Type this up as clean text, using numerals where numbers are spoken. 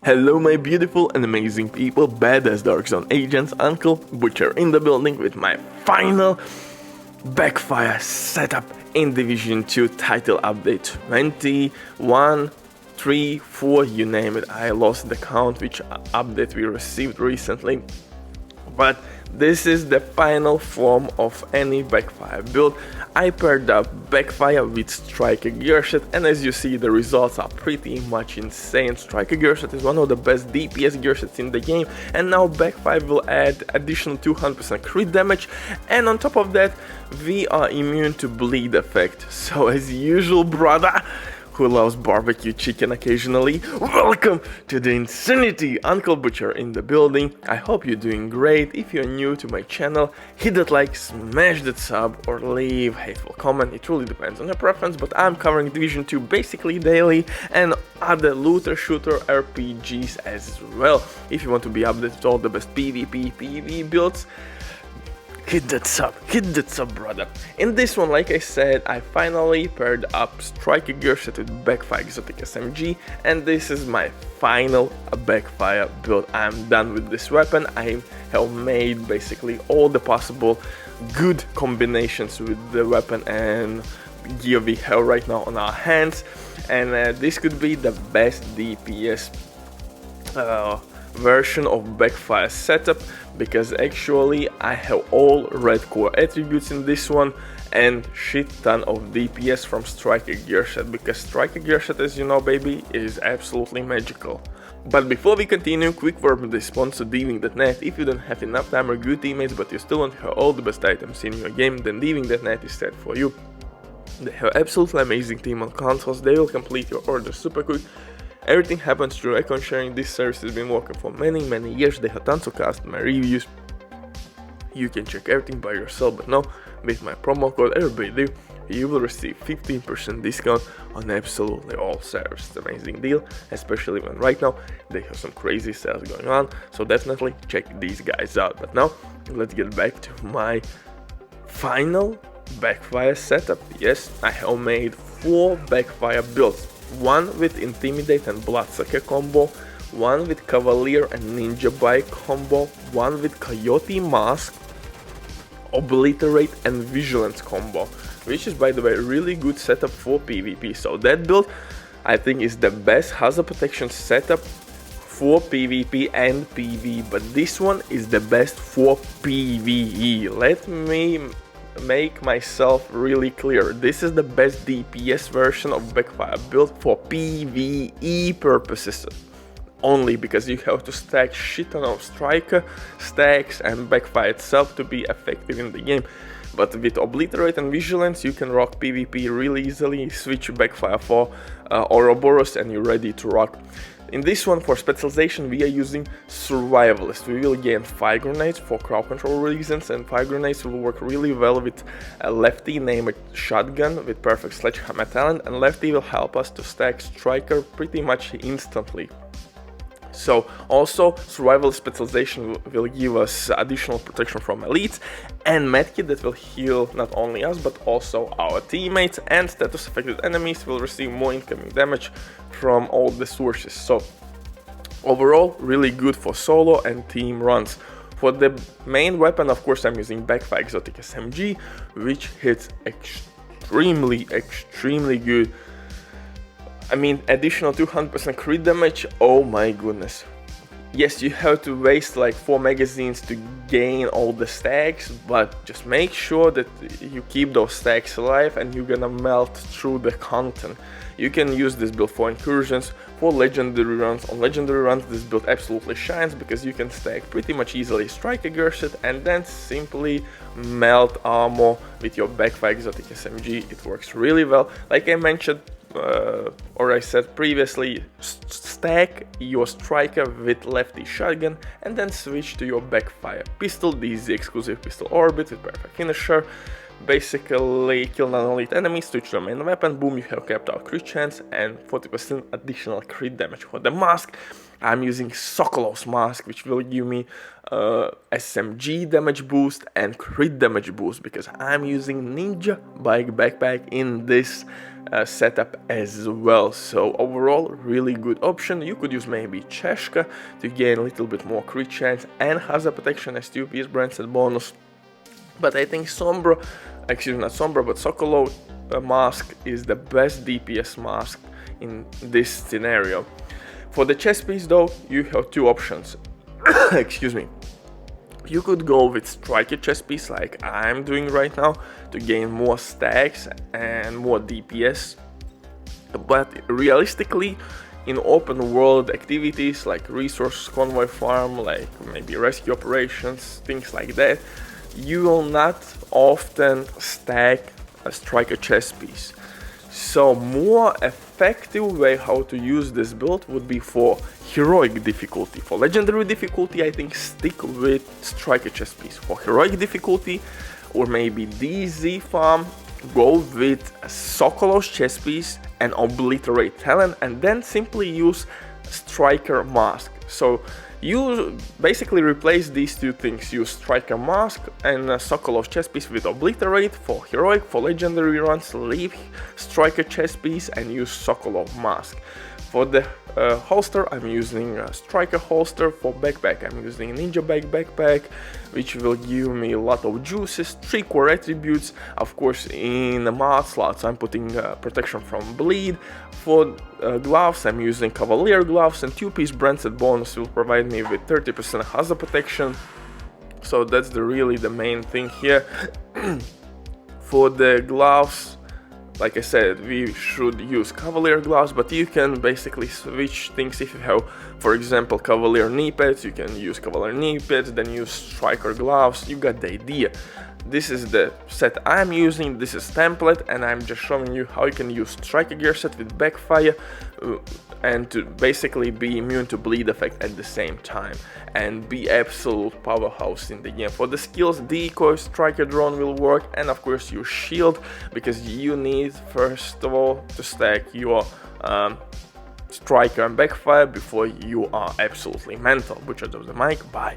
Hello my beautiful and amazing people, badass Dark Zone agents, Uncle Butcher in the building with my final Backfire setup in Division 2 title update 21, 3, 4, you name it. I lost the count which update we received recently, but this is the final form of any Backfire build. I paired up Backfire with Striker Gearset, and as you see the results are pretty much insane. Striker Gearset is one of the best DPS gearsets in the game, and now Backfire will add additional 200% crit damage, and on top of that we are immune to bleed effect. So as usual, brother who loves barbecue chicken occasionally, welcome to the Insanity! Uncle Butcher in the building. I hope you're doing great. If you're new to my channel, hit that like, smash that sub, or leave hateful comment. It really depends on your preference, but I'm covering Division 2 basically daily and other looter shooter RPGs as well. If you want to be updated with all the best PvP, PvE builds, hit that sub, brother. In this one, like I said, I finally paired up Striker Gearset with Backfire Exotic SMG, and this is my final Backfire build. I'm done with this weapon. I have made basically all the possible good combinations with the weapon and gear we have right now on our hands, and this could be the best DPS version of Backfire setup, because actually I have all red core attributes in this one and shit ton of DPS from Striker Gearset, because Striker Gearset, as you know baby, is absolutely magical. But before we continue, quick word with the sponsor Diving.net. If you don't have enough time or good teammates but you still want to have all the best items in your game, then Diving.net is set for you. They have absolutely amazing team on consoles. They will complete your order super quick. Everything happens through account sharing. This service has been working for many years. They have tons of customer reviews. You can check everything by yourself, but now with my promo code everybody you will receive 15% discount on absolutely all services. It's an amazing deal, especially when right now they have some crazy sales going on, so definitely check these guys out. But now let's get back to my final Backfire setup. Yes, I have made 4 Backfire builds. One with Intimidate and Bloodsucker combo, one with Cavalier and Ninjabike combo, one with Coyote Mask, Obliterate and Vigilance combo, which is by the way really good setup for PvP. So that build I think is the best hazard protection setup for PvP and PvE, but this one is the best for PvE. Let me make myself really clear. This is the best DPS version of Backfire build for PvE purposes only, because you have to stack shit ton of Striker stacks and Backfire itself to be effective in the game. But with Obliterate and Vigilance you can rock PvP really easily. Switch Backfire for Ouroboros and you're ready to rock. In this one, for specialization, we are using Survivalist. We will gain Fire Grenades for crowd control reasons, and Fire Grenades will work really well with a lefty named Shotgun with perfect Sledgehammer talent, and lefty will help us to stack Striker pretty much instantly. So also survival specialization will give us additional protection from elites, and medkit that will heal not only us but also our teammates, and status affected enemies will receive more incoming damage from all the sources. So overall really good for solo and team runs. For the main weapon, of course, I'm using Backfire Exotic SMG, which hits extremely good. I mean, additional 200% crit damage, oh my goodness. Yes, you have to waste like 4 magazines to gain all the stacks, but just make sure that you keep those stacks alive and you're gonna melt through the content. You can use this build for incursions, for legendary runs. On legendary runs this build absolutely shines because you can stack pretty much easily Striker Gearset and then simply melt armor with your Backfire Exotic SMG. It works really well. Like I mentioned, or I said previously, stack your Striker with lefty shotgun and then switch to your Backfire pistol. This is the exclusive pistol Orbit with perfect finisher. Basically kill non-elite enemies, switch to the main weapon, boom, you have capped out crit chance and 40% additional crit damage. For the mask, I'm using Sokolov's mask, which will give me SMG damage boost and crit damage boost, because I'm using Ninjabike backpack in this setup as well. So overall, really good option. You could use maybe Cheshka to gain a little bit more crit chance and hazard protection as 2-piece branded bonus. But I think Sokolov mask is the best DPS mask in this scenario. For the chest piece though, you have two options. Excuse me. You could go with striker chest piece like I'm doing right now to gain more stacks and more DPS. But realistically, in open world activities like resource convoy farm, like maybe rescue operations, things like that, you will not often stack a striker chest piece. So more effective way how to use this build would be for heroic difficulty. For legendary difficulty, I think stick with striker chest piece. For heroic difficulty or maybe DZ farm, go with Sokolov's chest piece and obliterate talent, and then simply use striker mask. So you basically replace these two things, use striker mask and Sokolov chest piece with obliterate. For heroic, for legendary runs, leave striker chest piece and use Sokolov mask. For the holster, I'm using a striker holster. For backpack, I'm using Ninjabike backpack, which will give me a lot of juices, 3 core attributes. Of course, in the mod slots, I'm putting protection from bleed. For gloves, I'm using Cavalier gloves, and 2-piece branded bonus will provide me with 30% hazard protection. So that's really the main thing here. For the gloves, like I said, we should use Cavalier gloves, but you can basically switch things. If you have, for example, Cavalier knee pads, you can use Cavalier knee pads, then use striker gloves. You got the idea. This is the set I'm using, this is template, and I'm just showing you how you can use striker gear set with backfire and to basically be immune to bleed effect at the same time and be absolute powerhouse in the game. For the skills, decoy, striker drone will work, and of course your shield, because you need first of all to stack your striker and backfire before you are absolutely mental. Butcher of the mic, bye.